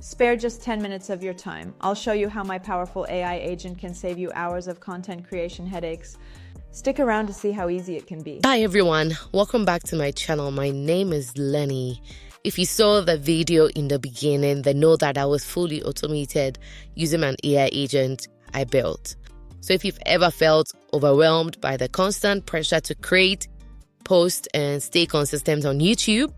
Spare just 10 minutes of your time. I'll show you how my powerful AI agent can save you hours of content creation headaches. Stick around to see how easy it can be. Hi everyone, welcome back to my channel. My name is Lenny. If you saw the video in the beginning, then know that I was fully automated using an AI agent I built. So if you've ever felt overwhelmed by the constant pressure to create, post, and stay consistent on YouTube,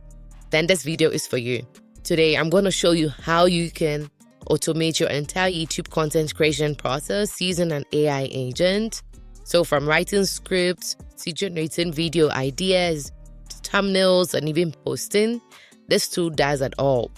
then this video is for you. Today, I'm going to show you how you can automate your entire YouTube content creation process using an AI agent. So from writing scripts to generating video ideas, to thumbnails, and even posting, this tool does it all.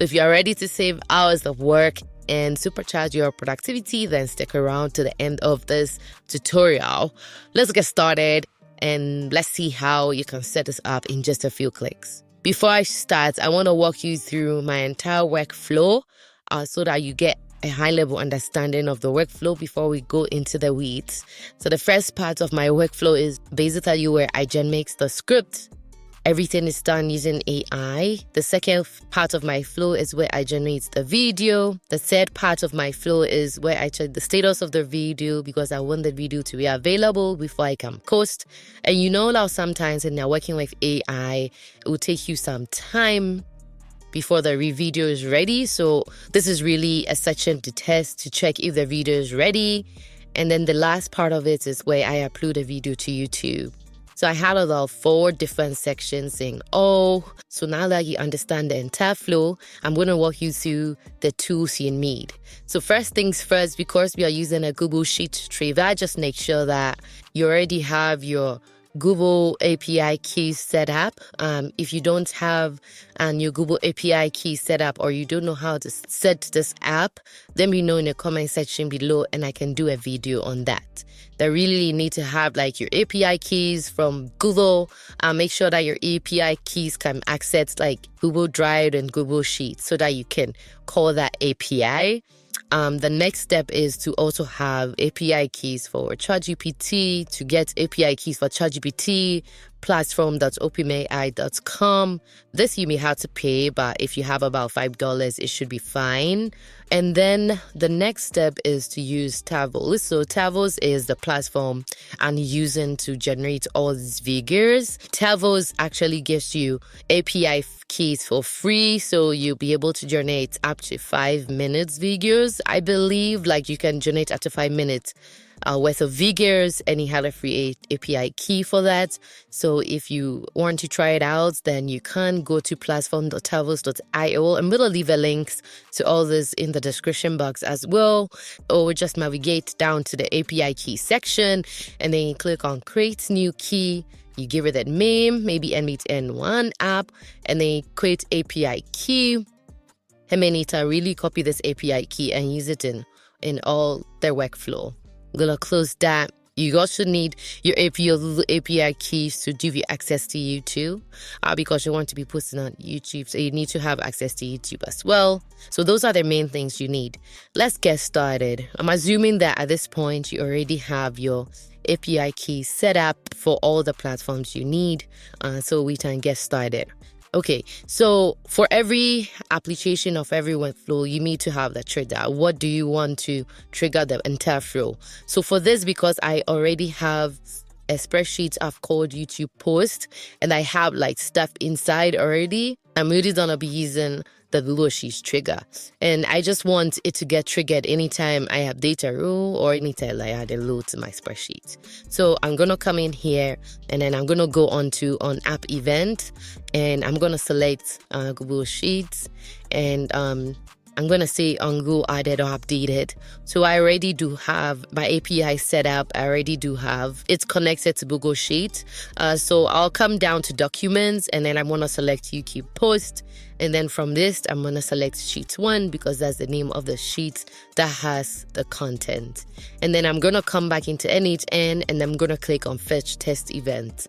If you're ready to save hours of work and supercharge your productivity, then stick around to the end of this tutorial. Let's get started and let's see how you can set this up in just a few clicks. Before I start, I want to walk you through my entire workflow so that you get a high-level understanding of the workflow before we go into the weeds. So the first part of my workflow is basically where I makes the script. Everything is done using AI. The second part of my flow is where I generate the video. The third part of my flow is where I check the status of the video because I want the video to be available before I can post. And you know now sometimes when you're working with AI, it will take you some time before the video is ready. So this is really a section to test to check if the video is ready. And then the last part of it is where I upload a video to YouTube. So I had about 4 different sections saying, so now that you understand the entire flow, I'm going to walk you through the tools you need. So first things first, because we are using a Google Sheet retriever, just make sure that you already have your Google API keys set up. If you don't have your Google API keys set up or you don't know how to set this app, let me know in the comment section below and I can do a video on that. They really need to have like your API keys from Google. Make sure that your API keys can access like Google Drive and Google Sheets so that you can call that API. The next step is to also have API keys for ChatGPT. To get API keys for ChatGPT, platform.openai.com. This you may have to pay, but if you have about $5, it should be fine. And then the next step is to use Faceless. So Faceless is the platform I'm using to generate all these videos. Faceless actually gives you API keys for free, so you'll be able to generate up to 5 minutes videos. I believe like you can generate up to 5 minutes worth of videos, and you have a free API key for that. So if you want to try it out, then you can go to platform.faceless.io. I'm going to leave a links to all this in the description box as well, or just navigate down to the API key section and then you click on create new key. You give it a name, maybe n8n app, and then you create API key. And then need to really copy this API key and use it in all their workflow. I'm gonna close that. You also need your API keys to give you access to YouTube because you want to be posting on YouTube. So you need to have access to YouTube as well. So those are the main things you need. Let's get started. I'm assuming that at this point you already have your API keys set up for all the platforms you need so we can get started. Okay, so for every application of every workflow, you need to have the trigger. What do you want to trigger the entire flow? So for this, because I already have a spreadsheet I've called YouTube post and I have like stuff inside already, I'm really gonna be using the Google Sheets trigger. And I just want it to get triggered anytime I update a row or anytime I add a load to my spreadsheet. So I'm gonna come in here and then I'm gonna go on app event and I'm gonna select Google Sheets and I'm going to say on Google added or updated. So I already do have my API set up. I already do have it's connected to Google Sheets. So I'll come down to documents and then I'm going to select YouTube post. And then from this, I'm going to select sheet 1 because that's the name of the sheet that has the content. And then I'm going to come back into n8n and I'm going to click on fetch test event.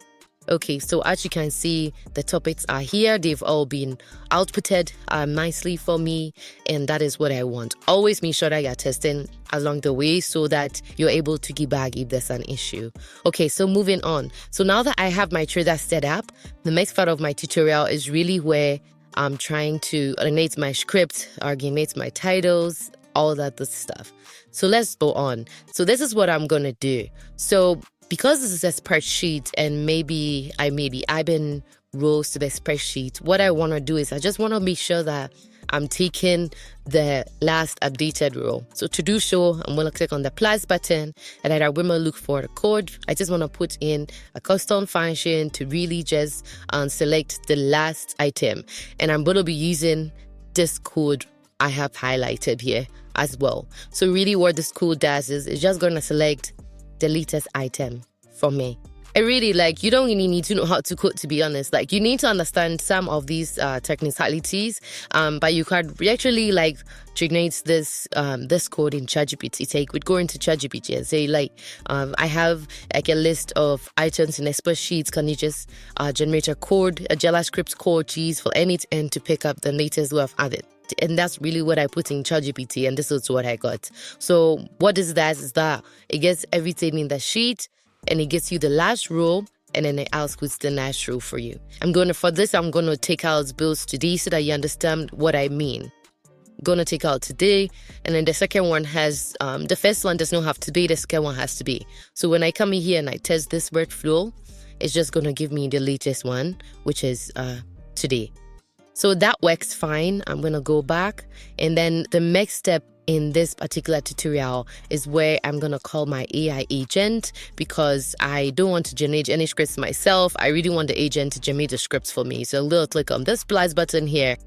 Okay, so as you can see, the topics are here. They've all been outputted nicely for me, and that is what I want. Always make sure that you're testing along the way so that you're able to debug if there's an issue. Okay, so moving on. So now that I have my trader set up, the next part of my tutorial is really where I'm trying to animate my script, animate my titles, all that good stuff. So let's go on. So this is what I'm going to do. So because this is a spreadsheet and maybe I've been rows to the spreadsheet, what I want to do is I just want to make sure that I'm taking the last updated row. So to do so, I'm going to click on the plus button and then I'm going to look for the code. I just want to put in a custom function to really just select the last item. And I'm going to be using this code I have highlighted here as well. So really what this code does is it's just going to select the latest item for me. I really you don't really need to know how to code, to be honest. You need to understand some of these technicalities, but you can actually generate this this code in ChatGPT. We'd go into ChatGPT and say I have a list of items in a spreadsheet. Can you just generate a code, a JavaScript code, for n8n to pick up the latest we have added? And that's really what I put in ChatGPT, and this is what I got. So what this does is that it gets everything in the sheet, and it gets you the last row, and then it outputs the last row for you. I'm going to take out bills today so that you understand what I mean. I'm going to take out today, and then the second one has, the first one does not have to be, the second one has to be. So when I come in here and I test this workflow, it's just going to give me the latest one, which is today. So that works fine. I'm going to go back, and then the next step in this particular tutorial is where I'm going to call my AI agent, because I don't want to generate any scripts myself. I really want the agent to generate the scripts for me. So I'm going to click on this plus button here,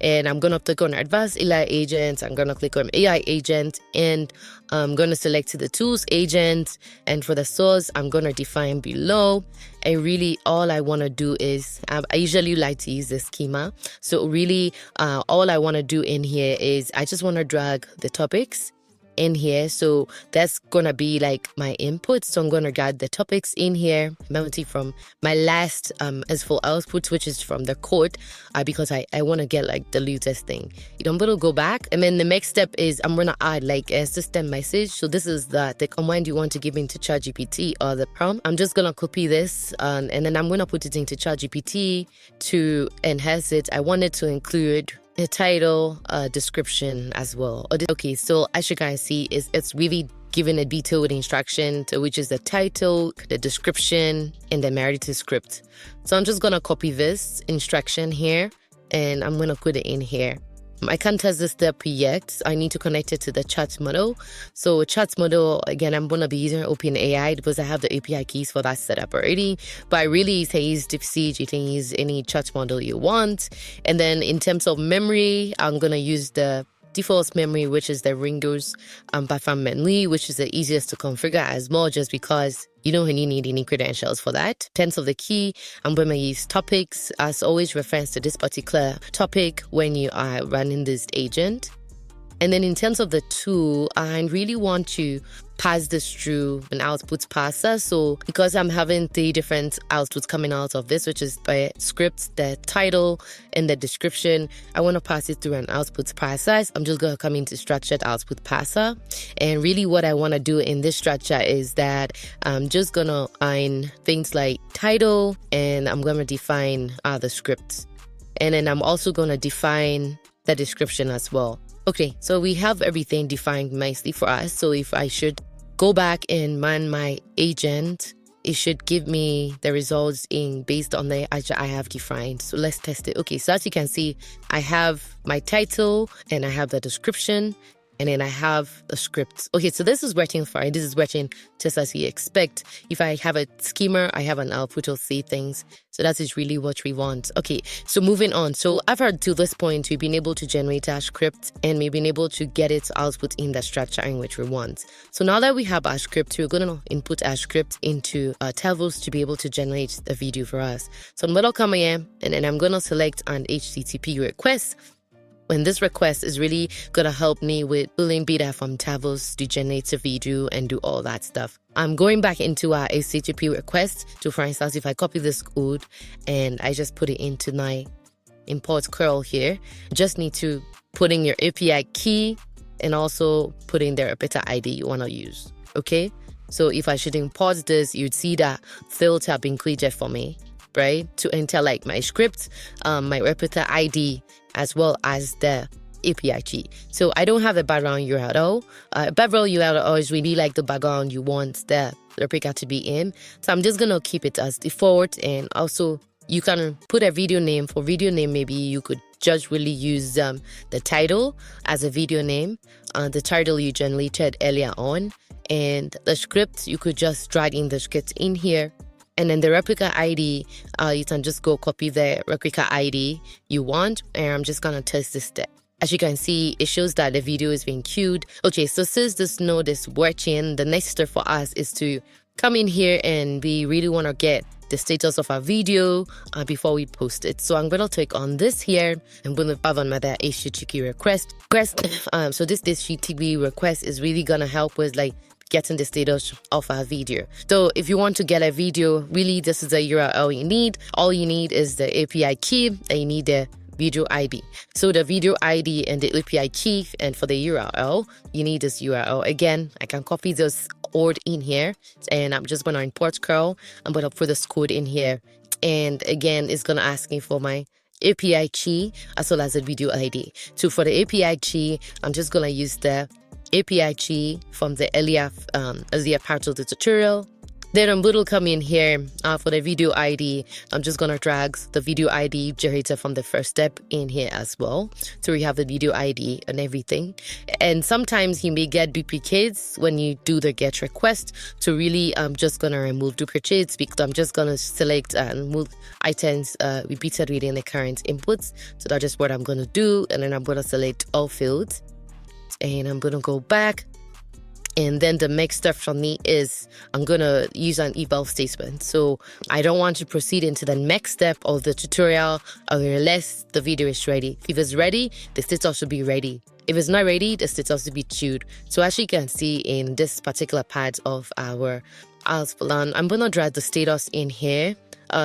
and I'm going to click on Advanced AI Agent. I'm going to click on AI Agent, and I'm going to select the Tools Agent. And for the source, I'm going to define below. And really, all I want to do is, I usually like to use the schema. So really, all I want to do in here is I just want to drag the topics in here. So that's gonna be my input. So I'm gonna drag the topics in here, mounting from my last as for output, which is from the code, because I want to get the latest thing. I'm gonna go back, and then the next step is I'm gonna add a system message. So this is the command you want to give into ChatGPT, or the prompt. I'm just gonna copy this and then I'm gonna put it into ChatGPT to enhance it. I want it to include the title, description as well. Okay, so as you guys see, it's really given a detailed instruction, which is the title, the description, and the narrative script. So I'm just gonna copy this instruction here, and I'm gonna put it in here. I can't test this step yet. I need to connect it to the chat model. So chat model, again, I'm going to be using OpenAI because I have the API keys for that set up already. But I really say use DeepSeek. You can use any chat model you want. And then in terms of memory, I'm going to use the default memory, which is the Ringo's platform memory, which is the easiest to configure as well, just because you don't really need any credentials for that. In terms of the key, I'm going to use topics. As always, reference to this particular topic when you are running this agent. And then in terms of the tool, I really want to pass this through an output parser. So because I'm having 3 different outputs coming out of this, which is the script, the title, and the description, I want to pass it through an output parser. I'm just going to come into structured output parser. And really what I want to do in this structure is that I'm just going to find things like title, and I'm going to define the script. And then I'm also going to define the description as well. Okay, so we have everything defined nicely for us. So if I should go back and man my agent, it should give me the results based on the I have defined. So let's test it. Okay, so as you can see, I have my title and I have the description, and then I have a script. Okay, so this is working fine. This is working just as you expect. If I have a schema, I have an output will say things. So that is really what we want. Okay, so moving on. So after to this point, we've been able to generate our script, and we've been able to get it output in the structure in which we want. So now that we have our script, we're going to input our script into Tables to be able to generate the video for us. So I'm going to come here, and then I'm going to select an HTTP request. And this request is really going to help me with pulling data from Tables to generate a video and do all that stuff. I'm going back into our HTTP request to, for instance, if I copy this code and I just put it into my import curl here, just need to put in your API key and also put in the repeater ID you want to use. Okay, so if I should import this, you'd see that filter being created for me. right? To enter like my script, my replica ID, as well as the API key. So I don't have a background URL. Background URL is really like the background you want the replica to be in. So I'm just gonna keep it as default, and also you can put a video name. For video name, maybe you could just really use the title as a video name, the title you generated earlier on, and the script, you could just drag in the script in here. And then the replica ID, you can just go copy the replica ID you want, and I'm just gonna test this step. As you can see, it shows that the video is being queued. Okay, so since this node is working, the next step for us is to come in here, and we really want to get the status of our video before we post it. So I'm going to click on this here. I'm going to have another HTTP request. So this HTTP request is really going to help with like getting the status of our video. So if you want to get a video, really this is the URL you need. All you need is the API key, and you need the video ID. So the video ID and the API key, and for the URL, you need this URL. Again, I can copy this code in here, and I'm just going to import curl. I'm going to put this code in here, and again, it's going to ask me for my API key as well as the video ID. So for the API key, I'm just going to use the API key from the earlier part of the tutorial. Then I'm going to come in here for the video ID. I'm just going to drag the video ID generated from the first step in here as well. So we have the video ID and everything. And sometimes you may get duplicates when you do the get request. So really, I'm just going to remove duplicates, because I'm just going to select and move items repeated within the current inputs. So that's just what I'm going to do. And then I'm going to select all fields. And I'm going to go back. And then the next step from me is I'm going to use an eval statement. So I don't want to proceed into the next step of the tutorial unless the video is ready. If it's ready, the status should be ready. If it's not ready, the status should be queued. So as you can see in this particular part of our plan, I'm going to drag the status in here.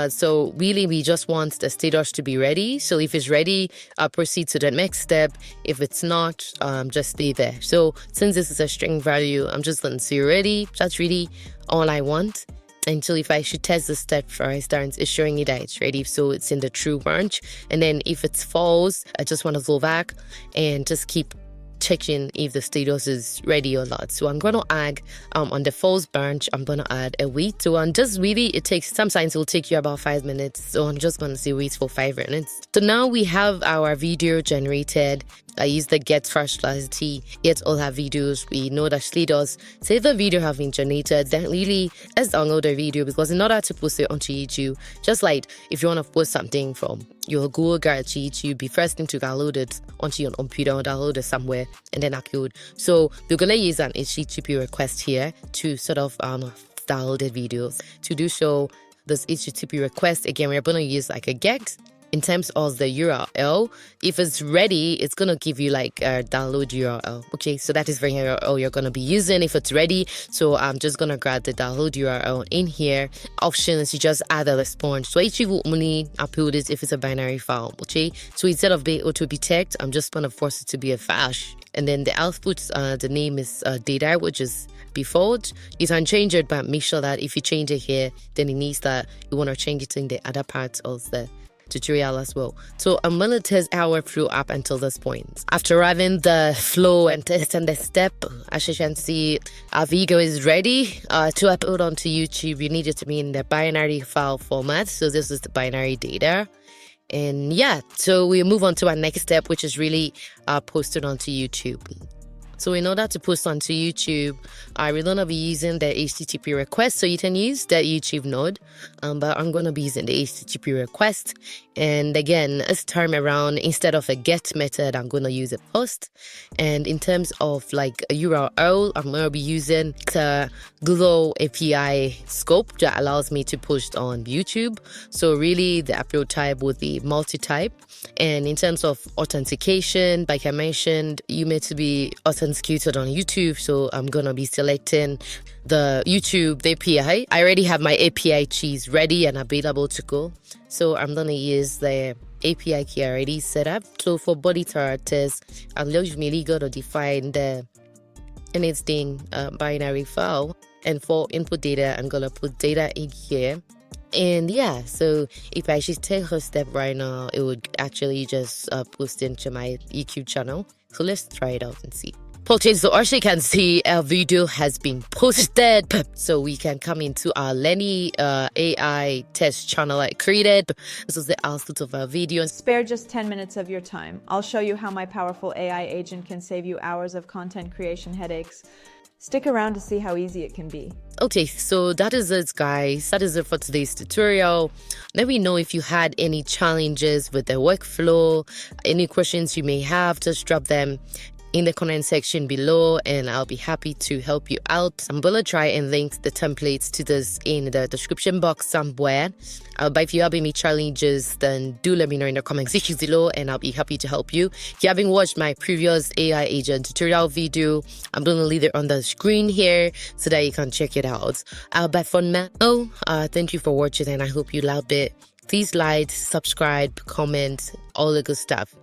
So really, we just want the status to be ready. So if it's ready, proceed to the next step. If it's not, just stay there. So since this is a string value, I'm just going to say ready. That's really all I want. Until if I should test the step, for instance, it's showing me that it's ready. So it's in the true branch. And then if it's false, I just want to go back and just keep checking if the status is ready or not. So I'm going to add on the false branch, I'm going to add a wait. So just really, it takes sometimes it will take you about 5 minutes. So I'm just going to say wait for 5 minutes. So now we have our video generated. I use the get /t, get all our videos. We know that status. Say the video have been generated, then really let's download the video, because in order to post it onto YouTube, just like if you want to post something from your Google Drive to YouTube, the first thing to download it onto your computer or download it somewhere and then upload. So we're gonna use an HTTP request here to sort of download the videos. To do so, this HTTP request, again, we're gonna use like a get. In terms of the URL, if it's ready, it's going to give you like a download URL. Okay, so that is the URL you're going to be using if it's ready. So I'm just going to grab the download URL in here. Options, you just add a response. So it will only upload it if it's a binary file. Okay, so instead of being auto detect, I'm just going to force it to be a flash. And then the output, the name is data, which is default. You can change it, but make sure that if you change it here, then it needs that you want to change it in the other parts of the tutorial as well. So I'm going to test our flow up until this point. After having the flow and testing the step, as you can see, our video is ready to upload onto YouTube. You need it to be in the binary file format. So this is the binary data. And yeah, so we move on to our next step, which is really posted onto YouTube. So in order to post onto YouTube, we're going to be using the HTTP request. So you can use the YouTube node, but I'm going to be using the HTTP request. And again, this time around, instead of a get method, I'm going to use a post. And in terms of like a URL, I'm going to be using the Google API scope that allows me to post on YouTube. So really, the upload type would be multi-type. And in terms of authentication, like I mentioned, you need to be authenticated on YouTube. So I'm going to be selecting the YouTube API. I already have my API keys ready and available to go. So I'm going to use the API key already set up. So for body characters, I'm usually going to define the n8n binary file. And for input data, I'm going to put data in here. And yeah, so if I should take her step right now, it would actually just post into my EQ channel. So let's try it out and see. Okay, so as you can see, our video has been posted. So we can come into our Lenny AI test channel I created. This is the output of our video. Spare just 10 minutes of your time. I'll show you how my powerful AI agent can save you hours of content creation headaches. Stick around to see how easy it can be. Okay, so that is it, guys. That is it for today's tutorial. Let me know if you had any challenges with the workflow, any questions you may have, just drop them in the comment section below and I'll be happy to help you out. I'm gonna try and link the templates to this in the description box somewhere. But if you have any challenges, then do let me know in the comment section below and I'll be happy to help you. If you haven't watched my previous AI agent tutorial video, I'm gonna leave it on the screen here so that you can check it out. But for now, thank you for watching and I hope you loved it. Please like, subscribe, comment, all the good stuff.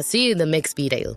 See you in the next video.